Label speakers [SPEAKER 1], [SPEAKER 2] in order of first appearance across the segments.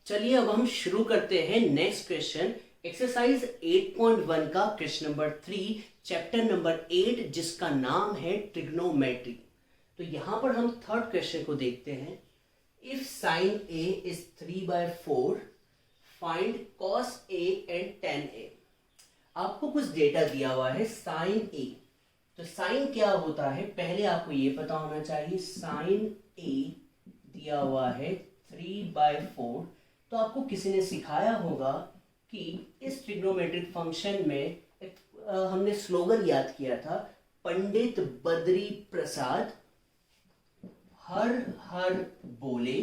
[SPEAKER 1] चलिए अब हम शुरू करते हैं नेक्स्ट क्वेश्चन। एक्सरसाइज 8.1 का क्वेश्चन नंबर 3, चैप्टर नंबर 8, जिसका नाम है ट्रिग्नोमेट्री। तो यहां पर हम थर्ड क्वेश्चन को देखते हैं। If sine A is 3/4, find cos A and tan A. आपको कुछ डेटा दिया हुआ है साइन ए। तो साइन क्या होता है पहले आपको ये पता होना चाहिए। साइन ए दिया हुआ है 3/4। तो आपको किसी ने सिखाया होगा कि इस ट्रिग्नोमेट्रिक फंक्शन में हमने स्लोगन याद किया था, पंडित बद्री प्रसाद हर हर बोले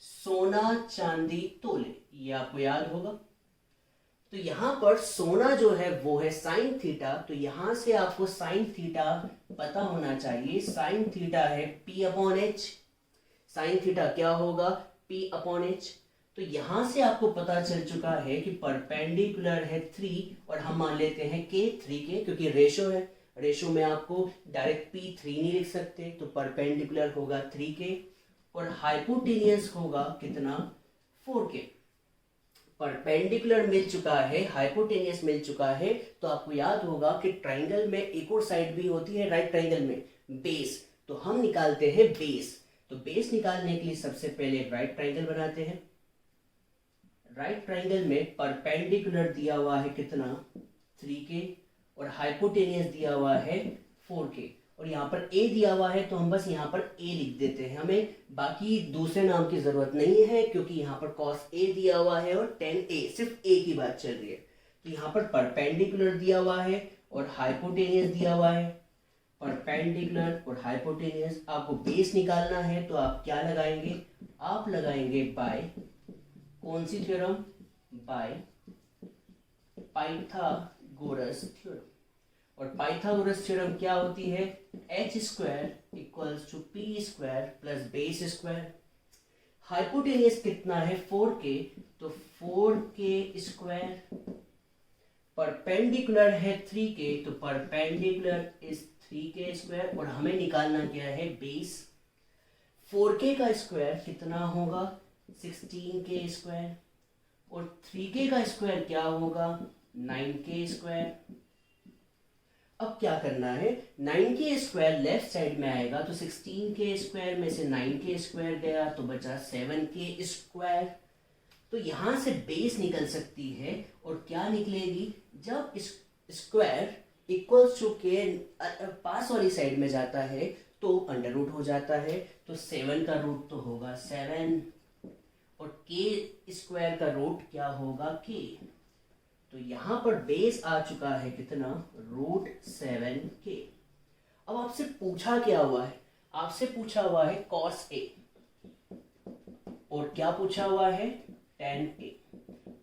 [SPEAKER 1] सोना चांदी तोले। ये आपको याद होगा। तो यहां पर सोना जो है वो है साइन थीटा। तो यहां से आपको साइन थीटा पता होना चाहिए। साइन थीटा है P/H। साइन थीटा क्या होगा? P/H। तो यहां से आपको पता चल चुका है कि परपेंडिकुलर है 3 और हम मान लेते हैं K 3K, क्योंकि रेशो है। रेशो में आपको डायरेक्ट P3 नहीं लिख सकते, तो परपेंडिकुलर होगा 3K और हाइपोटेनियस होगा कितना? 4K। परपेंडिकुलर मिल चुका है, हाइपोटेनियस मिल चुका है। तो आपको याद होगा कि ट्राइंगल में एक और साइड भी होती है, राइट ट्राइंगल में बेस। तो हम निकालते हैं बेस। तो बेस निकालने के लिए सबसे पहले राइट ट्राइंगल बनाते हैं। राइट ट्राइंगल में परपेंडिकुलर दिया हुआ है कितना? 3K और हाइपोटेनियस दिया हुआ है 4K और यहाँ पर A दिया हुआ है, तो हम बस यहाँ पर A लिख देते हैं। हमें बाकी दूसरे नाम की जरूरत नहीं है, क्योंकि यहाँ पर cos A दिया हुआ है और tan A, सिर्फ A की बात चल रही है। तो यहाँ पर परपेंडिकुलर दिया हुआ है और हाइपोटेनियस दिया हुआ है। परपेंडिकुलर और हाइपोटेनियस, आपको बेस निकालना है तो आप क्या लगाएंगे? आप लगाएंगे बाय कौन सी थ्योरम? By Pythagoras theorem. और पाइथागोरस थ्योरम क्या होती है? h² = p² plus base square. Hypotenuse कितना है? 4K, तो 4K²। परपेंडिकुलर है 3K, तो परपेंडिकुलर इज 3K² और हमें निकालना क्या है? बेस। 4K का स्क्वायर कितना होगा? 16K² और 3K का स्क्वायर क्या होगा? 9K²। अब क्या करना है? 9K² लेफ्ट साइड में आएगा, तो 16K² में से 9K² गया तो बचा 7K²। तो यहां से बेस निकल सकती है और क्या निकलेगी? जब स्क्वायर इक्वल्स टू के पास वाली साइड में जाता है तो अंडर रूट हो जाता है। तो 7 का रूट तो होगा 7 और K² का रूट क्या होगा? K। तो यहां पर बेस आ चुका है कितना? √7K। अब आपसे पूछा क्या हुआ है? आपसे पूछा हुआ है cos A और क्या पूछा हुआ है? tan A।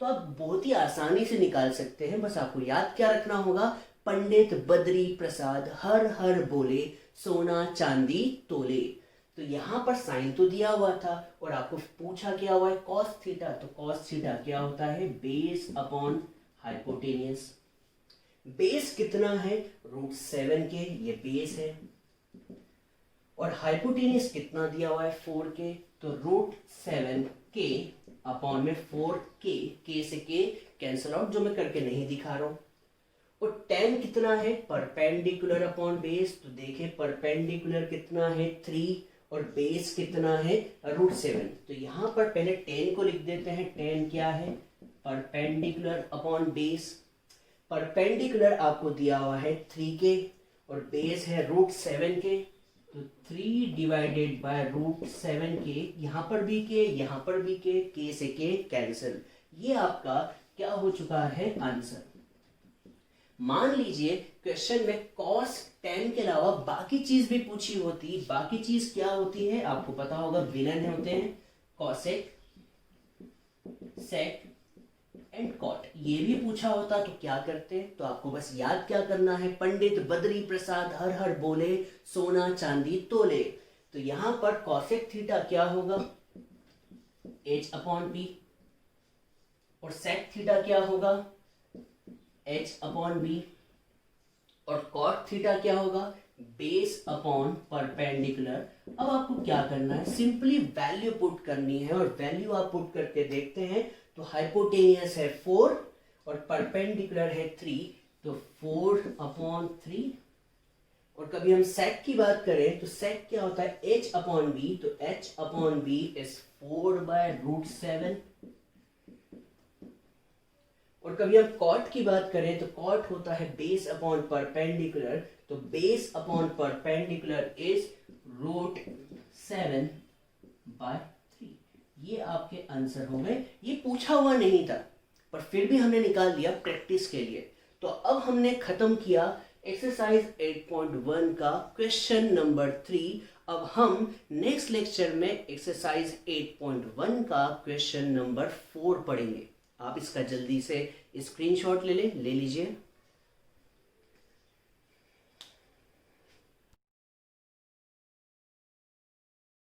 [SPEAKER 1] तो आप बहुत ही आसानी से निकाल सकते हैं। बस आपको याद क्या रखना होगा? पंडित बद्री प्रसाद हर हर बोले सोना चांदी तोले। तो यहां पर साइन तो दिया हुआ था और आपको पूछा क्या हुआ है? cos theta. तो cos थीटा क्या होता है? Base upon hypotenuse. बेस कितना है? √7K, ये बेस है। और हाइपोटेनियस कितना दिया हुआ है? 4K, तो √7K अपॉन में 4K, K से K कैंसल आउट, जो मैं करके नहीं दिखा रहा हूं। और tan कितना है? Perpendicular upon base. तो देखें परपेंडिकुलर कितना है? 3 और बेस कितना है? √7। तो यहां पर पहले tan को लिख देते हैं। tan क्या है? Perpendicular upon base. परपेंडिकुलर आपको दिया हुआ है 3K और बेस है √7K, तो 3 डिवाइडेड बाय √7K। यहां पर भी K, यहां पर भी K से K कैंसिल। ये आपका क्या हो चुका है? आंसर। मान लीजिए क्वेश्चन में cos tan के अलावा बाकी चीज भी पूछी होती। बाकी चीज क्या होती है? आपको पता होगा, विलन होते हैं cosec, sec एंड कॉट। ये भी पूछा होता तो क्या करते? तो आपको बस याद क्या करना है? पंडित बद्री प्रसाद हर हर बोले सोना चांदी तोले। तो यहां पर cosec थीटा क्या होगा? H/P और sec थीटा क्या होगा? H/B और cot थीटा क्या होगा? Base upon perpendicular. अब आपको क्या करना है, सिंपली वैल्यू पुट करनी है, और वैल्यू आप पुट करके देखते हैं तो हाइपोटेनियस है 4 और परपेंडिकुलर है 3, तो 4/3। और कभी हम सेक की बात करें तो सेक क्या होता है, h/b, तो h/b इज 4/√7। और कभी हम कॉट की बात करें तो कॉट होता है बेस अपॉन परपेंडिकुलर, तो बेस अपॉन परपेंडिकुलर इज √7/3। ये आपके आंसर हो गए। ये पूछा हुआ नहीं था पर फिर भी हमने निकाल लिया प्रैक्टिस के लिए। तो अब हमने खत्म किया एक्सरसाइज 8.1 का क्वेश्चन नंबर 3। अब हम नेक्स्ट लेक्चर में एक्सरसाइज 8.1 का क्वेश्चन नंबर 4 पढ़ेंगे। आप इसका जल्दी से स्क्रीनशॉट ले लीजिए।